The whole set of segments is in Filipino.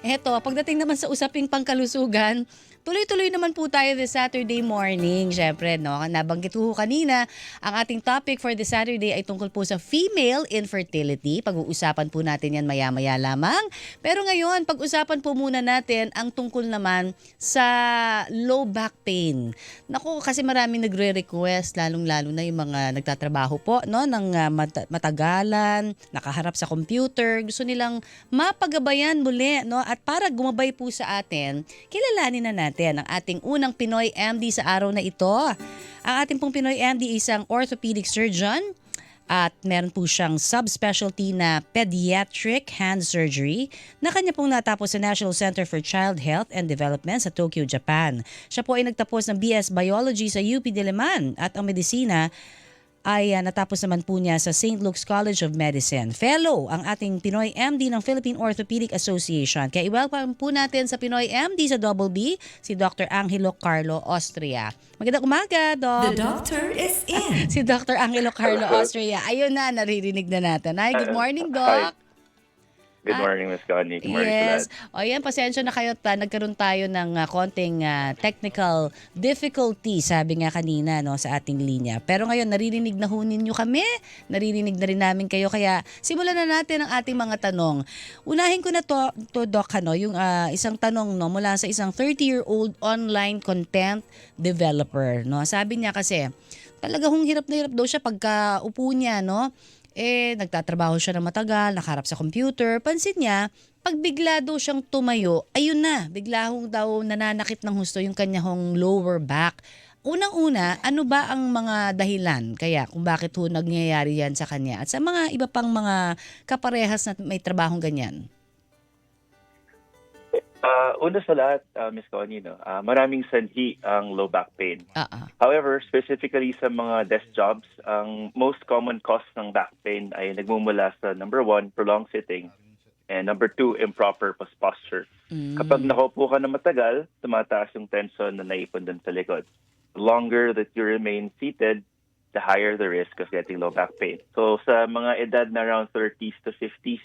Eto, pagdating naman sa usaping pangkalusugan, tuloy-tuloy naman po tayo this Saturday morning. Siyempre, no, nabanggit ko kanina, ang ating topic for this Saturday ay tungkol po sa female infertility. Pag-uusapan po natin yan maya-maya lamang. Pero ngayon, pag-usapan po muna natin ang tungkol naman sa low back pain. Naku, kasi maraming nagre-request, lalong-lalo na yung mga nagtatrabaho po, no, ng matagalan, nakaharap sa computer. Gusto nilang mapagabayan muli, no? At para gumabay po sa atin, kilalanin na natin ang ating unang Pinoy MD sa araw na ito. Ang ating pong Pinoy MD isang orthopedic surgeon at meron po siyang subspecialty na pediatric hand surgery na kanya pong natapos sa National Center for Child Health and Development sa Tokyo, Japan. Siya po ay nagtapos ng BS Biology sa UP Diliman at ang medisina ay natapos naman po niya sa St. Luke's College of Medicine. Fellow ang ating Pinoy MD ng Philippine Orthopedic Association. Kaya i-welcome po natin sa Pinoy MD sa Double B, si Dr. Angelo Carlo Austria. Magandang umaga, Doc. The doctor is in. Si Dr. Angelo Carlo Austria. Ayun na, naririnig na natin. Hi, good morning, Doc. Good morning, Ms. Connie. Good morning, Yes. Vlad. O yan, pasensya na kayo. Nagkaroon tayo ng konting technical difficulty, sabi nga kanina, no, sa ating linya. Pero ngayon, naririnig na ho ninyo kami. Naririnig na rin namin kayo. Kaya simulan na natin ang ating mga tanong. Unahin ko na to Doc, yung isang tanong, no, mula sa isang 30-year-old online content developer. No? Sabi niya kasi, talaga hong hirap na hirap daw siya pagka upo niya, no? Nagtatrabaho siya ng matagal, nakaharap sa computer. Pansin niya, pag bigla daw siyang tumayo, ayun na, bigla hong daw nananakit ng husto yung kanyang lower back. Unang-una, ano ba ang mga dahilan kaya kung bakit ho nangyayari yan sa kanya at sa mga iba pang mga kaparehas na may trabahong ganyan? Una sa lahat, Ms. Connie, no, maraming sanhi ang low back pain. However, specifically sa mga desk jobs, ang most common cause ng back pain ay nagmumula sa number 1, prolonged sitting, and number 2, improper posture. Kapag nakaupo ka na matagal, tumataas yung tension na naipon dun sa likod. The longer that you remain seated, the higher the risk of getting low back pain. So sa mga edad na around 30s to 50s,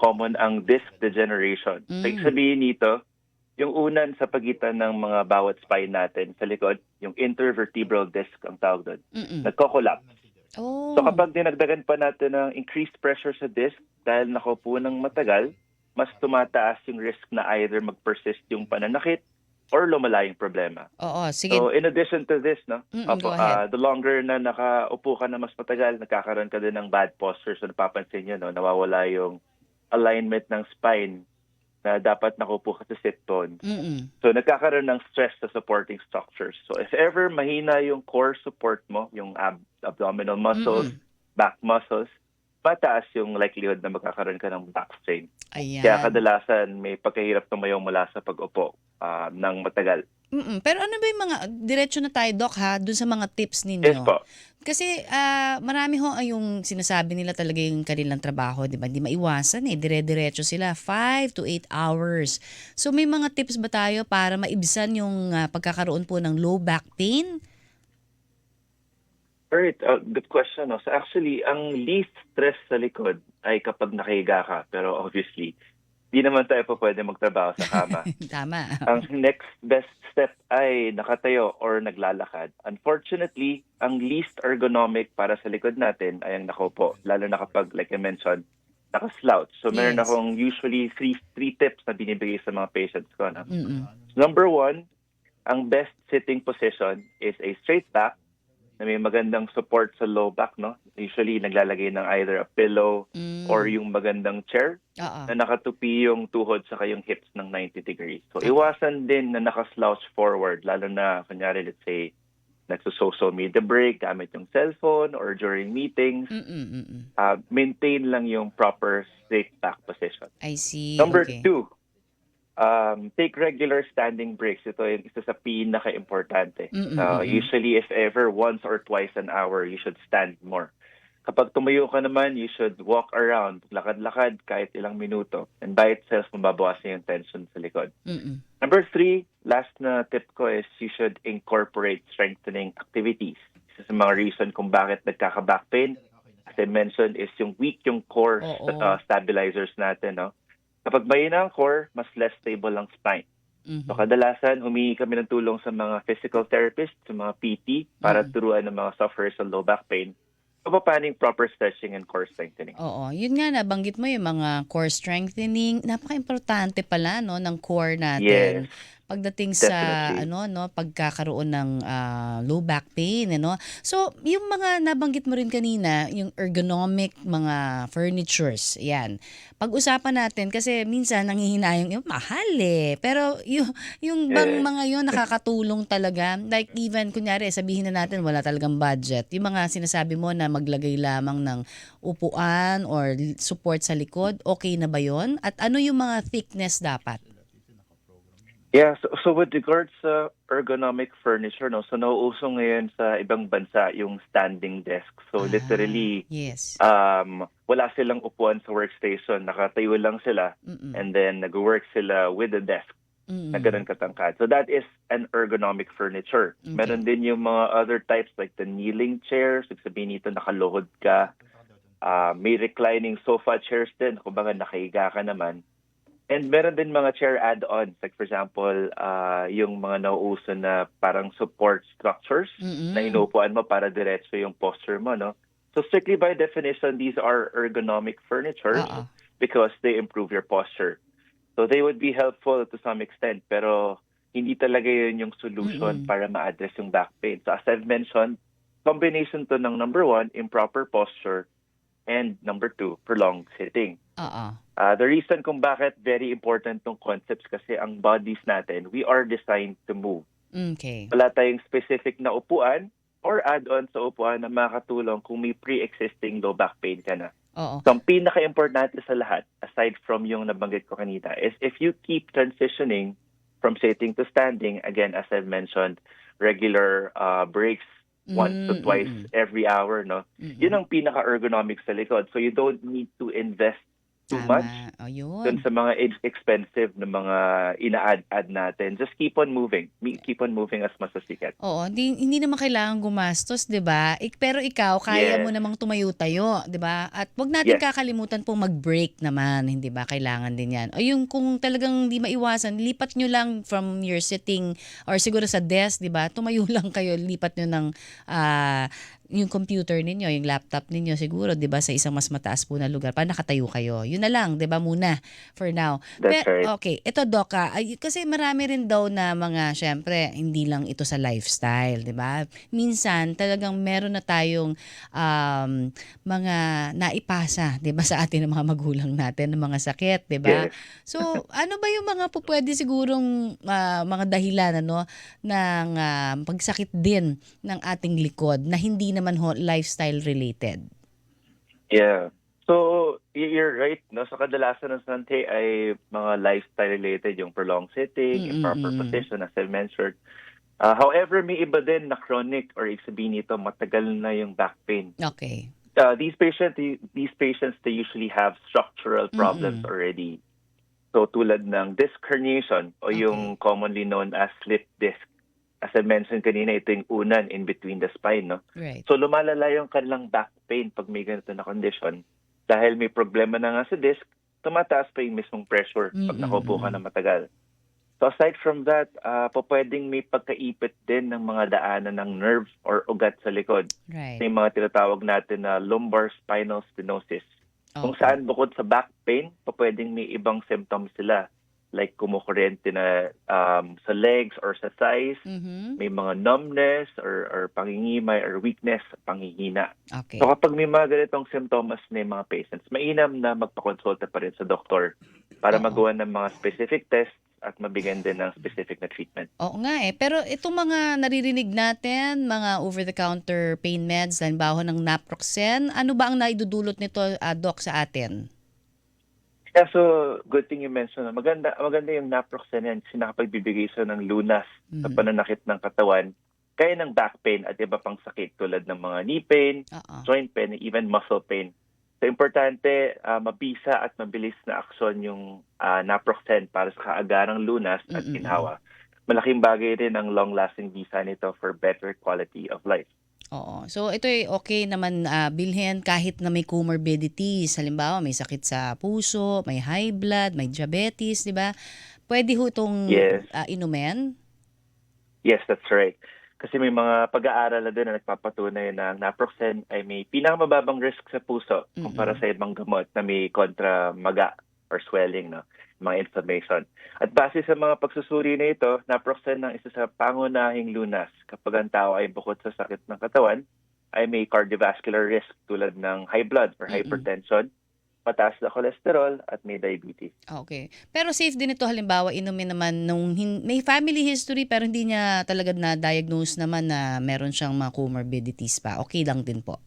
common ang disc degeneration. So, ibig sabihin nito, yung unan sa pagitan ng mga bawat spine natin sa likod, yung intervertebral disc ang tawag doon, nagko-collapse. Oh. So kapag dinagdagan pa natin ng increased pressure sa disc dahil nakaupo ng matagal, mas tumataas yung risk na either mag-persist yung pananakit or lumala yung problema. Oo, sige. So in addition to this, Go ahead. the longer na nakaupo ka na mas matagal, nagkakaroon ka din ng bad posture. So napapansin nyo, nawawala yung alignment ng spine na dapat nakaupo ka sa sit bone. So nagkakaroon ng stress sa supporting structures. So if ever mahina yung core support mo, yung abdominal muscles, back muscles, mataas yung likelihood na magkakaroon ka ng back strain. Ayan. Kaya kadalasan may pagkahirap tumayo mula sa pag-upo ng matagal. Pero ano ba yung mga, diretso na tayo, Doc, ha, dun sa mga tips ninyo? Yes po. Kasi marami ho yung sinasabi nila talaga yung kanilang trabaho, di ba? Hindi maiwasan dire-diretso sila, 5 to 8 hours. So may mga tips ba tayo para maibsan yung pagkakaroon po ng low back pain? Alright, good question. So actually, ang least stress sa likod ay kapag nakahiga ka. Pero obviously, di naman tayo pa pwede magtrabaho sa kama. Tama. Ang next best step ay nakatayo or naglalakad. Unfortunately, ang least ergonomic para sa likod natin ay ang nakaupo. Lalo na kapag, like I mentioned, nakaslouch. So meron Yes. akong usually three tips na binibigay sa mga patients ko. No? Number 1, ang best sitting position is a straight back na may magandang support sa low back. No? Usually, naglalagay ng either a pillow or yung magandang chair na nakatupi yung tuhod sa yung hips ng 90 degrees. So, iwasan din na nakaslouch forward, lalo na, kunyari, let's say, nagsusocial media break, gamit yung cellphone or during meetings. Maintain lang yung proper straight back position. I see. Number Okay. 2, take regular standing breaks. Ito yung isa sa pinaka-importante. Usually, if ever, once or twice an hour, you should stand more. Kapag tumayo ka naman, you should walk around, lakad-lakad kahit ilang minuto. And by itself, mababawasan yung tension sa likod. Number 3, last na tip ko is you should incorporate strengthening activities. Isa sa mga reason kung bakit nagkaka-back pain, as I mentioned, is yung weak yung core stabilizers natin. No? Kapag mahina ang core, mas less stable ang spine. So kadalasan, humingi kami ng tulong sa mga physical therapist, sa mga PT, para turuan ng mga sufferers ng low back pain kung paano yung proper stretching and core strengthening. Oo, yun nga nabanggit mo yung mga core strengthening. Napaka-importante pala no ng core natin. Yes, Pagdating sa definitely. pagkakaroon ng low back pain, ano. So, yung mga nabanggit mo rin kanina, yung ergonomic mga furnitures, 'yan. Pag-usapan natin kasi minsan nanghihinayang yung mahal eh. Pero yung bang Yes. mga yun nakakatulong talaga? Like even kunyari sabihin na natin wala talagang budget. Yung mga sinasabi mo na maglagay lamang ng upuan or support sa likod, okay na ba yon? At ano yung mga thickness dapat? Yeah, so with regards sa ergonomic furniture, no, so nauuso ngayon sa ibang bansa yung standing desk. So literally, Yes. wala silang upuan sa workstation, nakatayo lang sila, Mm. and then nag-work sila with the desk na Mm. ganun katangkad. So that is an ergonomic furniture. Okay. Meron din yung mga other types like the kneeling chairs, sabihin nito nakaluhod ka. May reclining sofa chairs din, kumbaga nakahiga ka naman. And meron din mga chair add-ons. Like for example, yung mga nauuso na parang support structures na Mm. inuupuan mo para diretso yung posture mo, no? So strictly by definition, these are ergonomic furniture Oo. because they improve your posture. So they would be helpful to some extent, pero hindi talaga yun yung solution Mm. para ma-address yung back pain. So as I've mentioned, combination to ng number 1, improper posture, and number 2, prolonged sitting. Oo. The reason kung bakit very important tong concepts kasi ang bodies natin, we are designed to move. Okay. Wala tayong specific na upuan or add-on sa upuan na makakatulong kung may pre-existing low back pain ka na. Oo. So ang pinaka-importante sa lahat, aside from yung nabanggit ko kanina, is if you keep transitioning from sitting to standing, again, as I've mentioned, regular breaks once to twice every hour, no? Yun ang pinaka-ergonomic sa likod. So you don't need to invest too much Tama. O dun yun. sa mga expensive na mga ina-add natin. Just keep on moving. Keep on moving as much as you can. Oo, hindi naman kailangan gumastos, 'di ba? Pero ikaw kaya mo Yes. namang tumayo-tayo, 'di ba? At 'wag natin Yes. kakalimutan pong mag-break naman, hindi ba? Kailangan din 'yan. O yung kung talagang hindi maiwasan, lipat nyo lang from your sitting or siguro sa desk, 'di ba? Tumayo lang kayo, lipat nyo ng yung computer ninyo, yung laptop ninyo siguro, 'di ba, sa isang mas mataas po na lugar para nakatayo kayo. Yun na lang, 'di ba, muna for now. That's right. Okay, ito Doc, kasi marami rin daw na mga syempre hindi lang ito sa lifestyle, 'di ba? Minsan talagang meron na tayong mga naipasa, 'di ba, sa atin ng mga magulang natin ng mga sakit, 'di ba? Yes. So, ano ba yung mga pupwede sigurong mga dahilan ano ng pagsakit din ng ating likod na hindi naman lifestyle related? Yeah. So, you're right. No? So, kadalasan ng santi ay mga lifestyle related, yung prolonged sitting, improper position, as I mentioned. However, may iba din na chronic or ibig sabihin nito, matagal na yung back pain. Okay. These patients, they usually have structural problems already. So, tulad ng disc herniation o yung commonly known as slip disc. As I mentioned kanina, ito yung unan in between the spine, no? Right. So, lumalala yung kanilang back pain pag may ganito na condition. Dahil may problema na nga sa disc, tumataas pa yung mismong pressure pag nakaupo ka na matagal. So, aside from that, pwedeng may pagkaipit din ng mga daanan ng nerve or ugat sa likod. Right. Yung mga tinatawag natin na lumbar spinal stenosis. Kung saan bukod sa back pain, pwedeng may ibang symptoms sila. Like kumukuryente na sa legs or sa thighs, may mga numbness or pangingimay or weakness, panghihina. Okay. So kapag may mga ganitong symptoms na yung mga patients, mainam na magpakonsulta pa rin sa doktor para magawa ng mga specific tests at mabigyan din ng specific na treatment. Oo nga eh. Pero itong mga naririnig natin, mga over-the-counter pain meds, halimbawa ng naproxen, ano ba ang naidudulot nito, Doc, sa atin? Yeah, so good thing you mentioned. Maganda yung naproxen yan. Sinakapagbibigay siya ng lunas sa pananakit ng katawan, kaya ng back pain at iba pang sakit tulad ng mga knee pain, joint pain, even muscle pain. So importante, mabisa at mabilis na aksyon yung naproxen para sa kaagarang lunas at ginhawa. Malaking bagay rin ang long-lasting visa nito for better quality of life. Oo. So ito ay okay naman bilhin kahit na may comorbidities. Halimbawa, may sakit sa puso, may high blood, may diabetes, 'di ba? Pwede ho itong Yes. inumin? Yes, that's right. Kasi may mga pag-aaral na din na nagpapatunay na ang naproxen ay may pinakamababang risk sa puso kumpara Mm. sa ibang gamot na may kontra-maga or swelling, no? Mga inflammation. At base sa mga pagsusuri na ito, naproxen ang isa sa pangunahing lunas kapag ang tao ay bukod sa sakit ng katawan, ay may cardiovascular risk tulad ng high blood or Mm. hypertension, mataas na cholesterol at may diabetes. Okay. Pero safe din ito halimbawa inumin naman nung may family history pero hindi niya talaga na-diagnose naman na meron siyang mga comorbidities pa. Okay lang din po.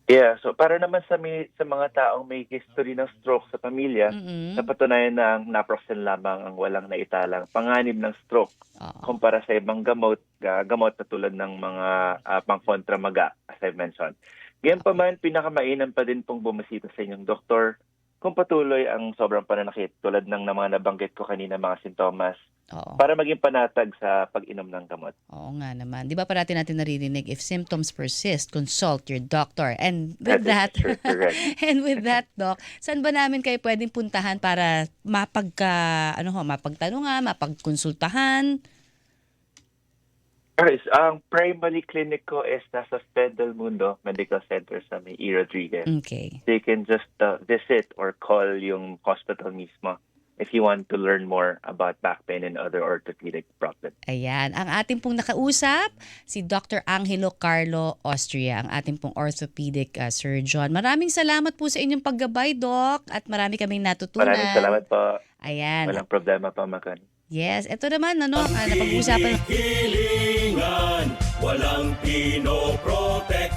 Yeah, so para naman sa mga taong may history ng stroke sa pamilya, Mm. napatunayan na ang naproxen lamang ang walang naitalang panganib ng stroke Oo. kumpara sa ibang gamot na tulad ng mga pang-kontramaga, as I mentioned. Ganyan pa man, pinakamainam pa din pong bumisita sa inyong doktor kung patuloy ang sobrang pananakit tulad ng mga nabanggit ko kanina mga sintomas Oo. para maging panatag sa pag-inom ng gamot. Oo nga naman. 'Di ba parati natin naririnig, if symptoms persist, consult your doctor. And with that, That is correct. and with that, Doc, saan ba namin kayo pwedeng puntahan para mapagtanungan, mapagkonsultahan? Guys, ang primary clinic ko is nasa Del Mundo Medical Center sa may E. Rodriguez. Okay. They can just visit or call yung hospital mismo if you want to learn more about back pain and other orthopedic problems. Ayan. Ang ating pong nakausap, si Dr. Angelo Carlo Austria, ang ating pong orthopedic surgeon. Maraming salamat po sa inyong paggabay, Doc, at marami kaming natutunan. Maraming salamat po. Ayan. Walang problema pa, Makan. Yes, ito naman, napag-uusapan. Hilingan, walang pinoprotek.